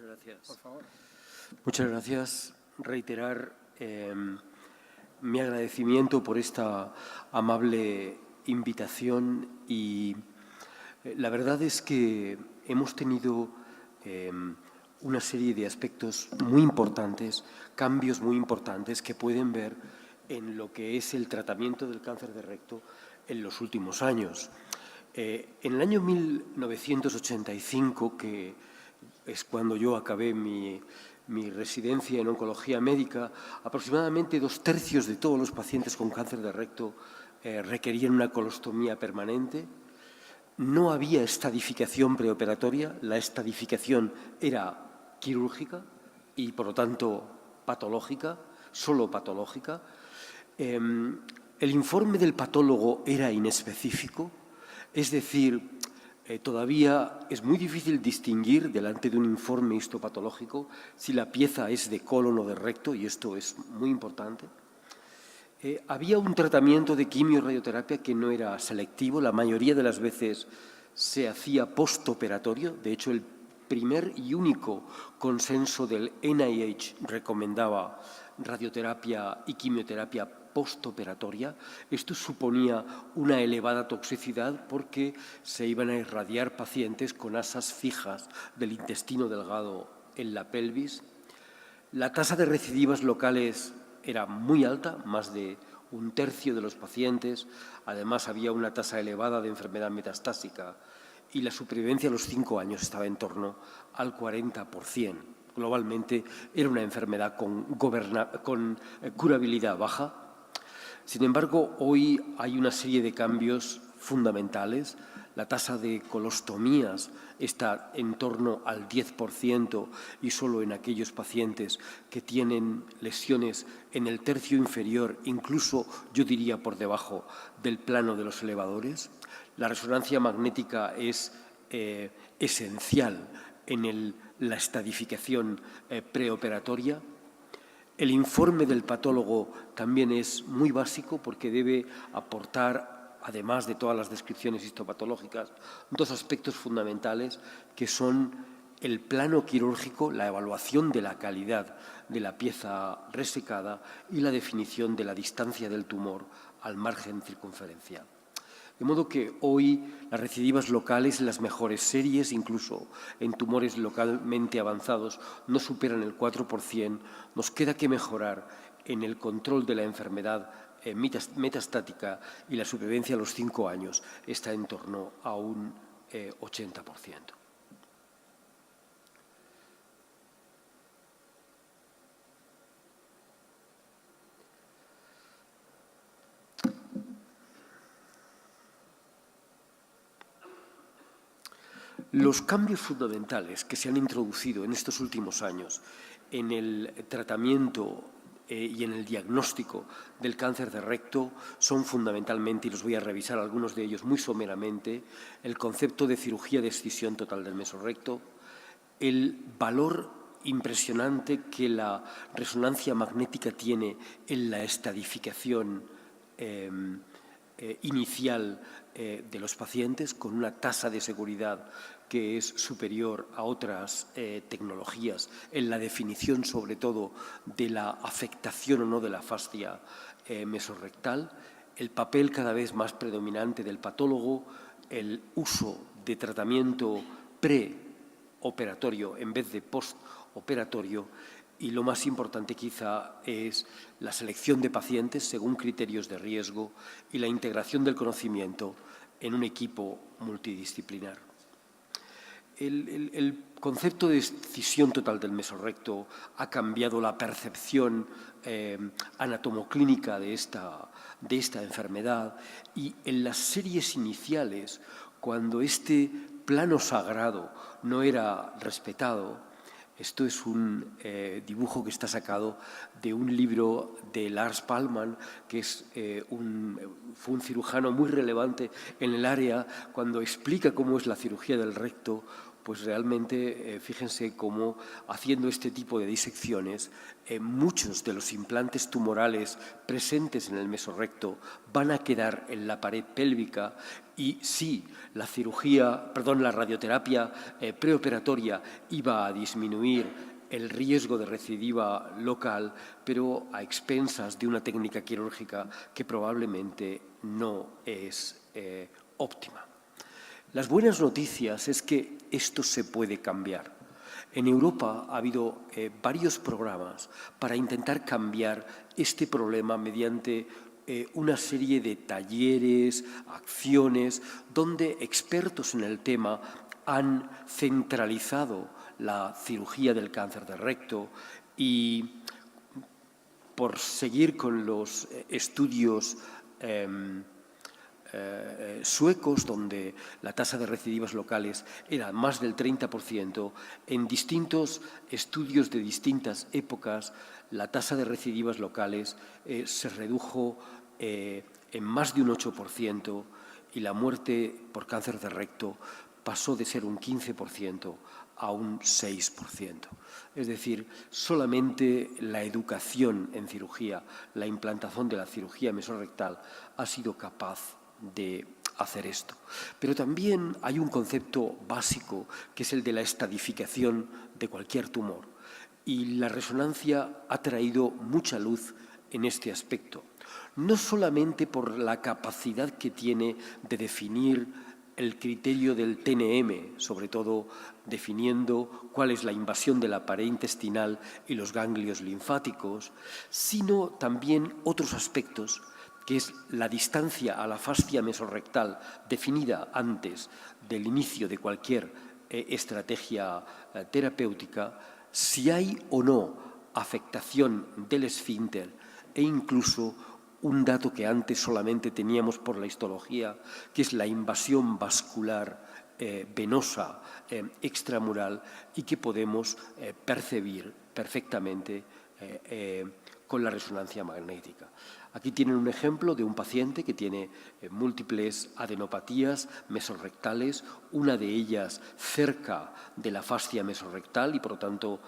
Muchas gracias. Por favor. Muchas gracias. Reiterar mi agradecimiento por esta amable invitación y la verdad es que hemos tenido una serie de aspectos muy importantes, cambios muy importantes que pueden ver en lo que es el tratamiento del cáncer de recto en los últimos años. En el año 1985, que es cuando yo acabé mi residencia en oncología médica, aproximadamente 2/3 de todos los pacientes con cáncer de recto requerían una colostomía permanente. No había estadificación preoperatoria, la estadificación era quirúrgica y, por lo tanto, patológica, solo patológica. El informe del patólogo era inespecífico, es decir, todavía es muy difícil distinguir delante de un informe histopatológico si la pieza es de colon o de recto, y esto es muy importante. Había un tratamiento de quimio-radioterapia que no era selectivo, la mayoría de las veces se hacía postoperatorio. De hecho, el primer y único consenso del NIH recomendaba radioterapia y quimioterapia postoperatoria. Esto suponía una elevada toxicidad porque se iban a irradiar pacientes con asas fijas del intestino delgado en la pelvis. La tasa de recidivas locales era muy alta, más de 1/3 de los pacientes. Además, había una tasa elevada de enfermedad metastásica y la supervivencia a los 5 años estaba en torno al 40%. Globalmente, era una enfermedad con curabilidad baja. Sin embargo, hoy hay una serie de cambios fundamentales. La tasa de colostomías está en torno al 10% y solo en aquellos pacientes que tienen lesiones en el tercio inferior, incluso yo diría por debajo del plano de los elevadores. La resonancia magnética es esencial en la estadificación preoperatoria. El informe del patólogo también es muy básico porque debe aportar, además de todas las descripciones histopatológicas, dos aspectos fundamentales que son el plano quirúrgico, la evaluación de la calidad de la pieza resecada y la definición de la distancia del tumor al margen circunferencial. De modo que hoy las recidivas locales en las mejores series, incluso en tumores localmente avanzados, no superan el 4%. Nos queda que mejorar en el control de la enfermedad metastática y la supervivencia a los 5 años está en torno a un 80%. Los cambios fundamentales que se han introducido en estos últimos años en el tratamiento y en el diagnóstico del cáncer de recto son fundamentalmente, y los voy a revisar algunos de ellos muy someramente, el concepto de cirugía de excisión total del mesorrecto, el valor impresionante que la resonancia magnética tiene en la estadificación inicial de los pacientes, con una tasa de seguridad que es superior a otras tecnologías en la definición, sobre todo, de la afectación o no de la fascia mesorrectal, el papel cada vez más predominante del patólogo, el uso de tratamiento preoperatorio en vez de postoperatorio, y lo más importante quizá es la selección de pacientes según criterios de riesgo y la integración del conocimiento en un equipo multidisciplinar. El concepto de excisión total del mesorrecto ha cambiado la percepción anatomoclínica de esta enfermedad, y en las series iniciales, cuando este plano sagrado no era respetado. Esto es un dibujo que está sacado de un libro de Lars Palman, que fue un cirujano muy relevante en el área, cuando explica cómo es la cirugía del recto, pues realmente fíjense cómo haciendo este tipo de disecciones muchos de los implantes tumorales presentes en el mesorrecto van a quedar en la pared pélvica y sí, la radioterapia preoperatoria iba a disminuir el riesgo de recidiva local, pero a expensas de una técnica quirúrgica que probablemente no es óptima. Las buenas noticias es que esto se puede cambiar. En Europa ha habido varios programas para intentar cambiar este problema mediante una serie de talleres, acciones, donde expertos en el tema han centralizado la cirugía del cáncer de recto y, por seguir con los estudios suecos, donde la tasa de recidivas locales era más del 30%, en distintos estudios de distintas épocas, la tasa de recidivas locales se redujo en más de un 8% y la muerte por cáncer de recto pasó de ser un 15% a un 6%. Es decir, solamente la educación en cirugía, la implantación de la cirugía mesorrectal ha sido capaz de hacer esto. Pero también hay un concepto básico que es el de la estadificación de cualquier tumor. Y la resonancia ha traído mucha luz en este aspecto. No solamente por la capacidad que tiene de definir el criterio del TNM, sobre todo definiendo cuál es la invasión de la pared intestinal y los ganglios linfáticos, sino también otros aspectos, que es la distancia a la fascia mesorrectal definida antes del inicio de cualquier estrategia terapéutica, si hay o no afectación del esfínter e incluso un dato que antes solamente teníamos por la histología, que es la invasión vascular venosa extramural y que podemos percibir perfectamente con la resonancia magnética. Aquí tienen un ejemplo de un paciente que tiene múltiples adenopatías mesorrectales, una de ellas cerca de la fascia mesorrectal y, por lo tanto,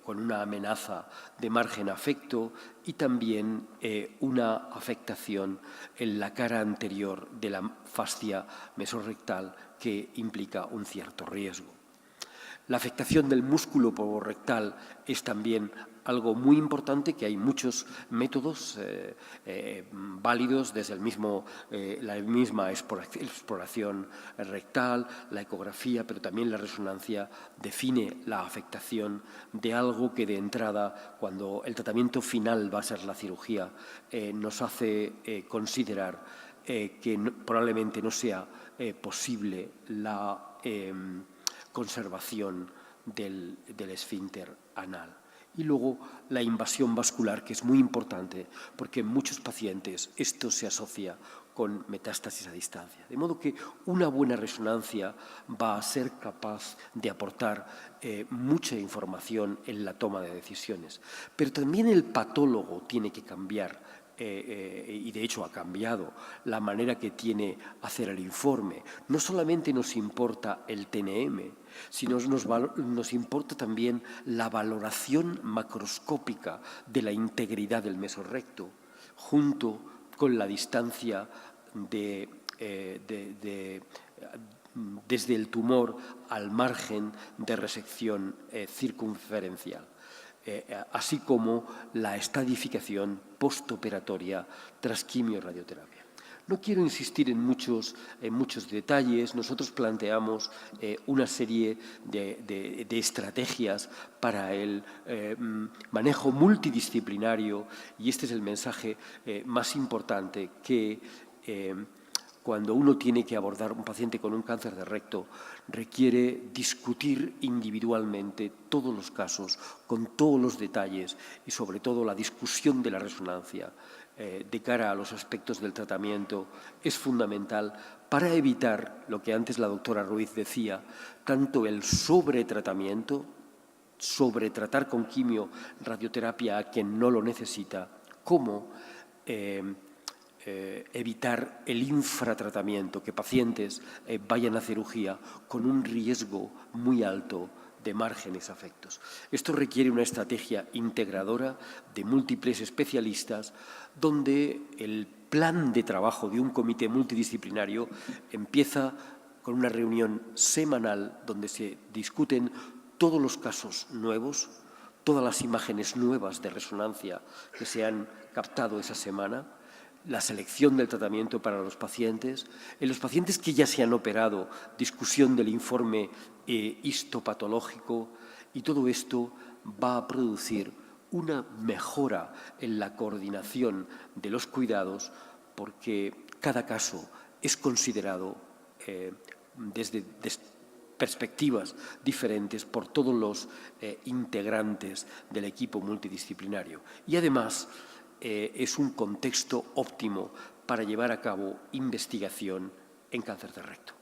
con una amenaza de margen afecto y también una afectación en la cara anterior de la fascia mesorrectal que implica un cierto riesgo. La afectación del músculo puborectal es también algo muy importante, que hay muchos métodos válidos, desde la misma exploración rectal, la ecografía, pero también la resonancia define la afectación de algo que de entrada, cuando el tratamiento final va a ser la cirugía, nos hace considerar que probablemente no sea posible la conservación del esfínter anal. Y luego la invasión vascular, que es muy importante porque en muchos pacientes esto se asocia con metástasis a distancia. De modo que una buena resonancia va a ser capaz de aportar mucha información en la toma de decisiones. Pero también el patólogo tiene que cambiar. Y de hecho ha cambiado la manera que tiene hacer el informe. No solamente nos importa el TNM, sino nos importa también la valoración macroscópica de la integridad del mesorrecto, junto con la distancia desde el tumor al margen de resección circunferencial. Así como la estadificación postoperatoria tras quimio-radioterapia. No quiero insistir en muchos detalles. Nosotros planteamos una serie de estrategias para el manejo multidisciplinario y este es el mensaje más importante, que cuando uno tiene que abordar un paciente con un cáncer de recto, requiere discutir individualmente todos los casos, con todos los detalles y sobre todo la discusión de la resonancia de cara a los aspectos del tratamiento es fundamental para evitar lo que antes la doctora Ruiz decía, tanto el sobretratamiento, sobretratar con quimio, radioterapia a quien no lo necesita, como evitar el infratratamiento, que pacientes vayan a cirugía con un riesgo muy alto de márgenes afectos. Esto requiere una estrategia integradora de múltiples especialistas, donde el plan de trabajo de un comité multidisciplinario empieza con una reunión semanal donde se discuten todos los casos nuevos, todas las imágenes nuevas de resonancia que se han captado esa semana, la selección del tratamiento para los pacientes, en los pacientes que ya se han operado, discusión del informe histopatológico, y todo esto va a producir una mejora en la coordinación de los cuidados, porque cada caso es considerado desde perspectivas diferentes por todos los integrantes del equipo multidisciplinario. Y además es un contexto óptimo para llevar a cabo investigación en cáncer de recto.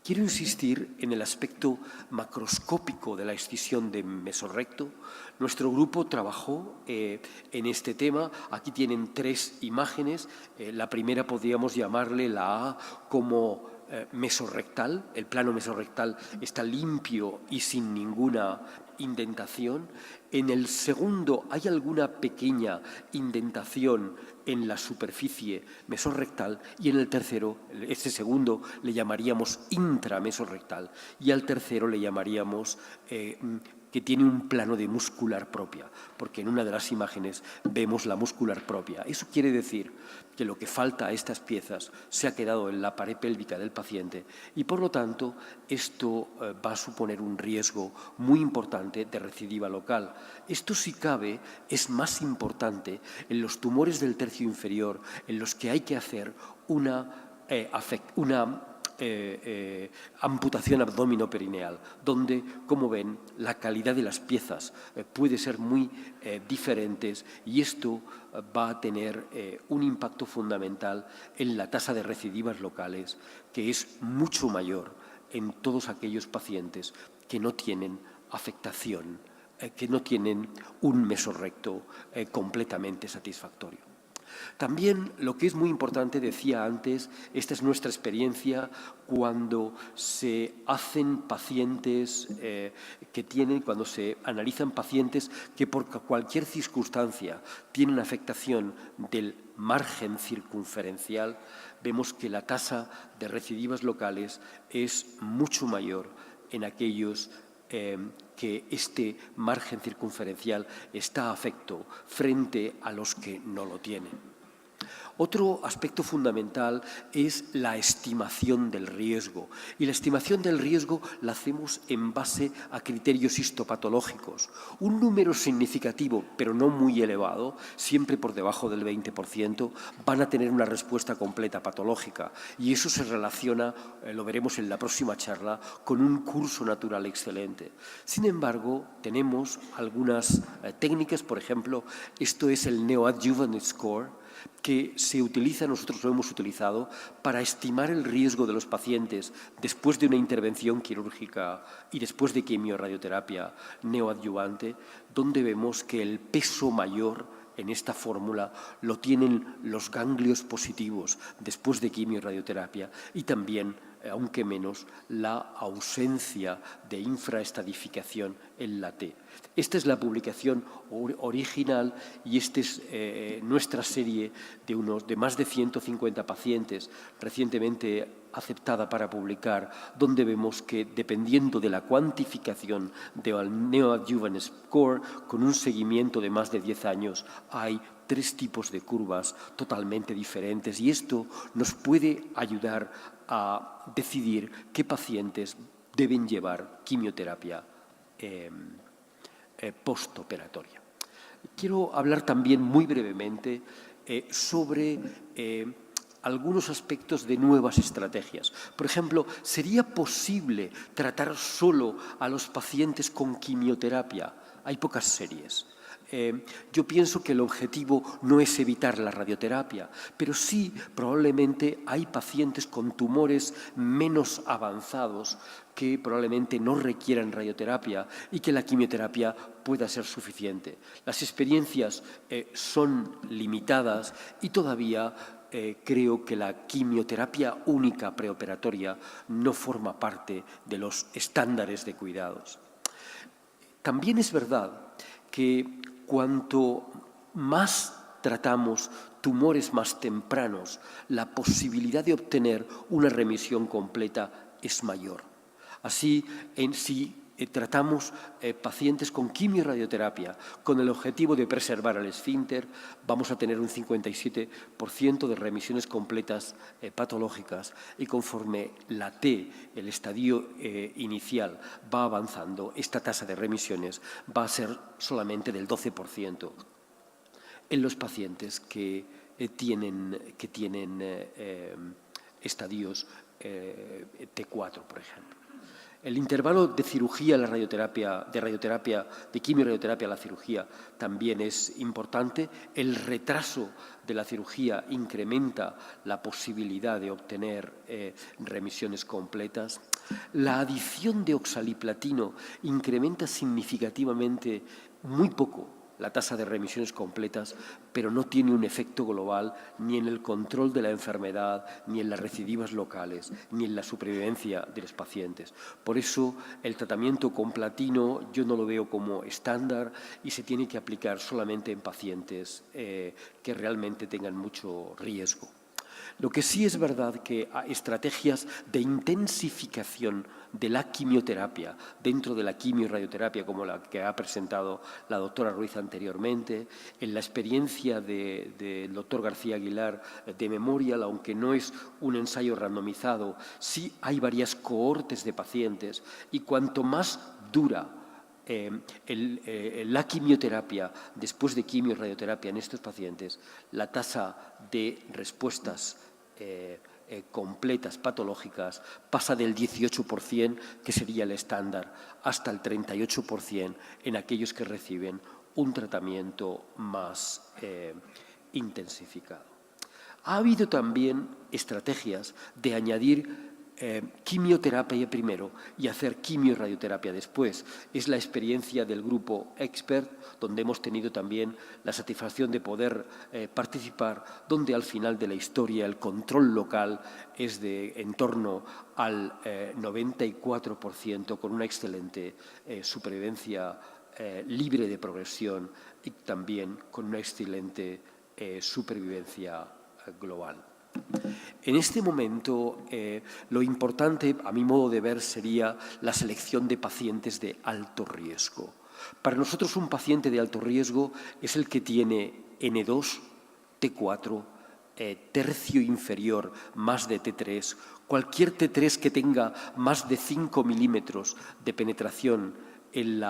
Quiero insistir en el aspecto macroscópico de la excisión de mesorrecto. Nuestro grupo trabajó en este tema. Aquí tienen 3 imágenes. La primera podríamos llamarle la A como mesorrectal. El plano mesorrectal está limpio y sin ninguna indentación. En el segundo hay alguna pequeña indentación en la superficie mesorrectal, y en el tercero, este segundo, le llamaríamos intramesorrectal, y al tercero le llamaríamos que tiene un plano de muscular propia, porque en una de las imágenes vemos la muscular propia. Eso quiere decir que lo que falta a estas piezas se ha quedado en la pared pélvica del paciente, y por lo tanto esto va a suponer un riesgo muy importante de recidiva local. Esto, si cabe, es más importante en los tumores del tercio inferior, en los que hay que hacer una amputación abdominoperineal, donde, como ven, la calidad de las piezas puede ser muy diferentes, y esto va a tener un impacto fundamental en la tasa de recidivas locales, que es mucho mayor en todos aquellos pacientes que no tienen afectación, que no tienen un mesorrecto completamente satisfactorio. También lo que es muy importante, decía antes, esta es nuestra experiencia cuando se hacen pacientes cuando se analizan pacientes que por cualquier circunstancia tienen afectación del margen circunferencial, vemos que la tasa de recidivas locales es mucho mayor en aquellos que este margen circunferencial está afecto frente a los que no lo tienen. Otro aspecto fundamental es la estimación del riesgo, y la estimación del riesgo la hacemos en base a criterios histopatológicos. Un número significativo, pero no muy elevado, siempre por debajo del 20%, van a tener una respuesta completa patológica, y eso se relaciona, lo veremos en la próxima charla, con un curso natural excelente. Sin embargo, tenemos algunas técnicas, por ejemplo, esto es el Neoadjuvant Score, que se utiliza, nosotros lo hemos utilizado, para estimar el riesgo de los pacientes después de una intervención quirúrgica y después de quimioradioterapia neoadyuvante, donde vemos que el peso mayor en esta fórmula lo tienen los ganglios positivos después de quimioradioterapia, y también, aunque menos, la ausencia de infraestadificación en la T. Esta es la publicación original, y esta es nuestra serie de más de 150 pacientes recientemente aceptada para publicar, donde vemos que, dependiendo de la cuantificación del Neoadjuvant Score, con un seguimiento de más de 10 años, hay 3 tipos de curvas totalmente diferentes, y esto nos puede ayudar a decidir qué pacientes deben llevar quimioterapia postoperatoria. Quiero hablar también muy brevemente sobre algunos aspectos de nuevas estrategias. Por ejemplo, ¿sería posible tratar solo a los pacientes con quimioterapia? Hay pocas series. Yo pienso que el objetivo no es evitar la radioterapia, pero sí probablemente hay pacientes con tumores menos avanzados que probablemente no requieran radioterapia y que la quimioterapia pueda ser suficiente. Las experiencias son limitadas y todavía creo que la quimioterapia única preoperatoria no forma parte de los estándares de cuidados. También es verdad que cuanto más tratamos tumores más tempranos, la posibilidad de obtener una remisión completa es mayor. Así, si tratamos pacientes con quimio-radioterapia con el objetivo de preservar el esfínter, vamos a tener un 57% de remisiones completas patológicas y conforme la T, el estadio inicial, va avanzando, esta tasa de remisiones va a ser solamente del 12% en los pacientes que tienen estadios T4, por ejemplo. El intervalo de cirugía a la radioterapia, de quimio-radioterapia a la cirugía también es importante. El retraso de la cirugía incrementa la posibilidad de obtener remisiones completas. La adición de oxaliplatino incrementa significativamente muy poco la tasa de remisiones completas, pero no tiene un efecto global ni en el control de la enfermedad, ni en las recidivas locales, ni en la supervivencia de los pacientes. Por eso, el tratamiento con platino yo no lo veo como estándar y se tiene que aplicar solamente en pacientes que realmente tengan mucho riesgo. Lo que sí es verdad que hay estrategias de intensificación de la quimioterapia dentro de la quimio y radioterapia, como la que ha presentado la doctora Ruiz anteriormente, en la experiencia del doctor García Aguilar de Memorial, aunque no es un ensayo randomizado, sí hay varias cohortes de pacientes y cuanto más dura la quimioterapia, después de quimio y radioterapia en estos pacientes, la tasa de respuestas completas patológicas pasa del 18%, que sería el estándar, hasta el 38% en aquellos que reciben un tratamiento más intensificado. Ha habido también estrategias de añadir quimioterapia primero y hacer quimio y radioterapia después. Es la experiencia del grupo Expert, donde hemos tenido también la satisfacción de poder participar, donde al final de la historia el control local es de en torno al 94%, con una excelente supervivencia libre de progresión y también con una excelente supervivencia global. En este momento, lo importante, a mi modo de ver, sería la selección de pacientes de alto riesgo. Para nosotros, un paciente de alto riesgo es el que tiene N2, T4, tercio inferior más de T3, cualquier T3 que tenga más de 5 milímetros de penetración en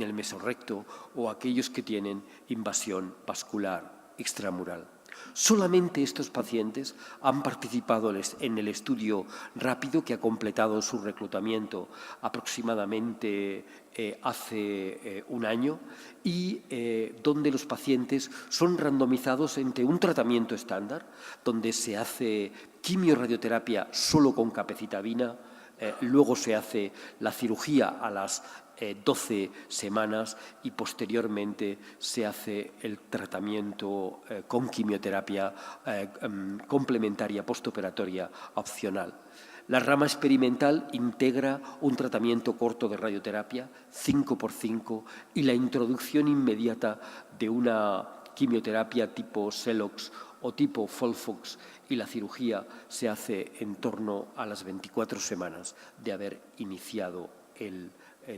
el mesorrecto o aquellos que tienen invasión vascular extramural. Solamente estos pacientes han participado en el estudio rápido que ha completado su reclutamiento aproximadamente hace un año y donde los pacientes son randomizados entre un tratamiento estándar, donde se hace quimio-radioterapia solo con capecitabina, luego se hace la cirugía a las 12 semanas y posteriormente se hace el tratamiento con quimioterapia complementaria postoperatoria opcional. La rama experimental integra un tratamiento corto de radioterapia, 5x5, y la introducción inmediata de una quimioterapia tipo Celox o tipo Folfox, y la cirugía se hace en torno a las 24 semanas de haber iniciado el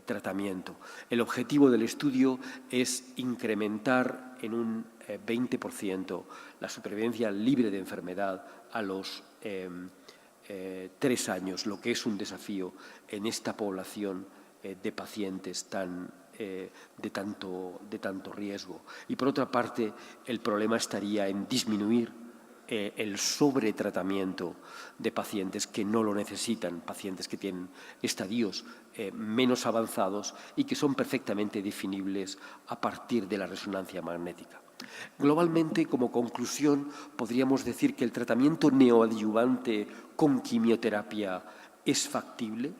tratamiento. El objetivo del estudio es incrementar en un 20% la supervivencia libre de enfermedad a los 3 años, lo que es un desafío en esta población de pacientes de tanto riesgo. Y por otra parte, el problema estaría en disminuir el sobretratamiento de pacientes que no lo necesitan, pacientes que tienen estadios menos avanzados y que son perfectamente definibles a partir de la resonancia magnética. Globalmente, como conclusión, podríamos decir que el tratamiento neoadyuvante con quimioterapia es factible,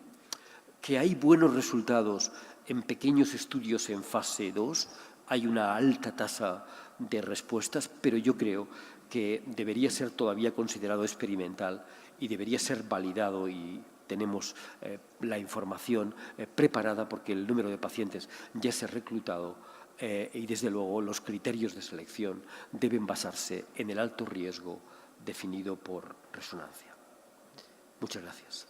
que hay buenos resultados en pequeños estudios en fase 2, hay una alta tasa de respuestas, pero yo creo que debería ser todavía considerado experimental y debería ser validado, y tenemos la información preparada porque el número de pacientes ya se ha reclutado y, desde luego, los criterios de selección deben basarse en el alto riesgo definido por resonancia. Muchas gracias.